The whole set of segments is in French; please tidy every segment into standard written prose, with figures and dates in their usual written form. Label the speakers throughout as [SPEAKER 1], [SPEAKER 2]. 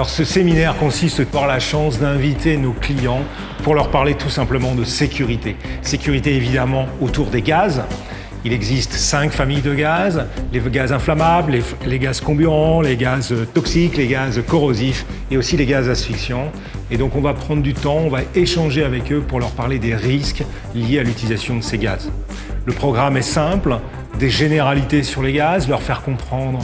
[SPEAKER 1] Alors ce séminaire consiste par la chance d'inviter nos clients pour leur parler tout simplement de sécurité. Sécurité évidemment autour des gaz. Il existe 5 familles de gaz, les gaz inflammables, les gaz comburants, les gaz toxiques, les gaz corrosifs et aussi les gaz asphyxiants. Et donc on va prendre du temps, on va échanger avec eux pour leur parler des risques liés à l'utilisation de ces gaz. Le programme est simple, des généralités sur les gaz, leur faire comprendre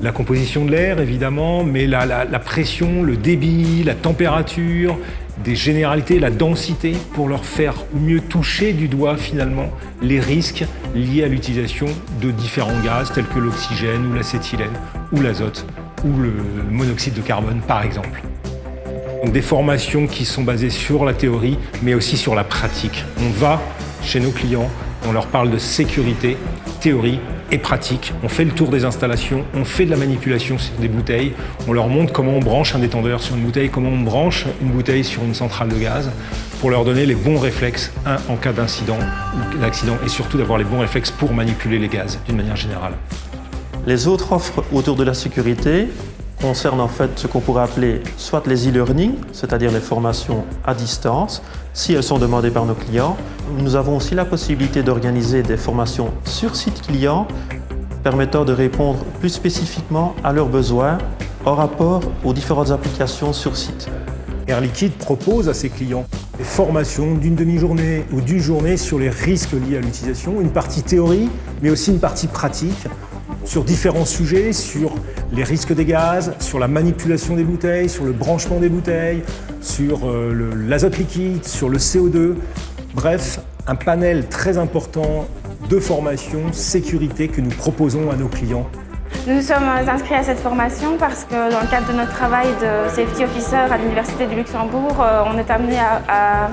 [SPEAKER 1] la composition de l'air évidemment, mais la pression, le débit, la température, des généralités, la densité, pour leur faire mieux toucher du doigt finalement les risques liés à l'utilisation de différents gaz tels que l'oxygène ou l'acétylène ou l'azote ou le monoxyde de carbone par exemple. Donc des formations qui sont basées sur la théorie mais aussi sur la pratique. On va chez nos clients, on leur parle de sécurité, théorie et pratique. On fait le tour des installations, on fait de la manipulation sur des bouteilles, on leur montre comment on branche un détendeur sur une bouteille, comment on branche une bouteille sur une centrale de gaz pour leur donner les bons réflexes en cas d'incident ou d'accident et surtout d'avoir les bons réflexes pour manipuler les gaz d'une manière générale.
[SPEAKER 2] Les autres offres autour de la sécurité concernent en fait ce qu'on pourrait appeler soit les e-learning, c'est-à-dire les formations à distance, si elles sont demandées par nos clients. Nous avons aussi la possibilité d'organiser des formations sur site client permettant de répondre plus spécifiquement à leurs besoins en rapport aux différentes applications sur site.
[SPEAKER 1] Air Liquide propose à ses clients des formations d'une demi-journée ou d'une journée sur les risques liés à l'utilisation, une partie théorie mais aussi une partie pratique sur différents sujets, sur les risques des gaz, sur la manipulation des bouteilles, sur le branchement des bouteilles, sur l'azote liquide, sur le CO2. Bref, un panel très important de formation, sécurité que nous proposons à nos clients.
[SPEAKER 3] Nous sommes inscrits à cette formation parce que dans le cadre de notre travail de Safety Officer à l'Université du Luxembourg, on est amené à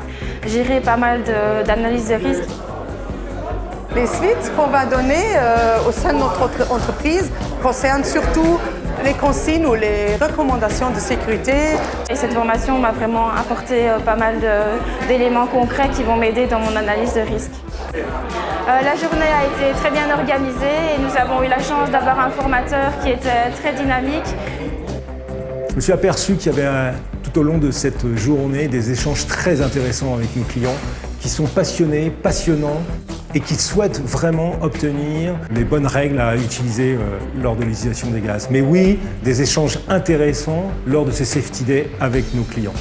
[SPEAKER 3] gérer pas mal d'analyses de risques.
[SPEAKER 4] Les suites qu'on va donner au sein de notre entreprise concernent surtout les consignes ou les recommandations de sécurité.
[SPEAKER 3] Et cette formation m'a vraiment apporté pas mal d'éléments concrets qui vont m'aider dans mon analyse de risque. La journée a été très bien organisée et nous avons eu la chance d'avoir un formateur qui était très dynamique.
[SPEAKER 1] Je me suis aperçu qu'il y avait tout au long de cette journée des échanges très intéressants avec nos clients qui sont passionnés, passionnants et qui souhaitent vraiment obtenir les bonnes règles à utiliser lors de l'utilisation des gaz. Mais oui, des échanges intéressants lors de ces Safety Days avec nos clients.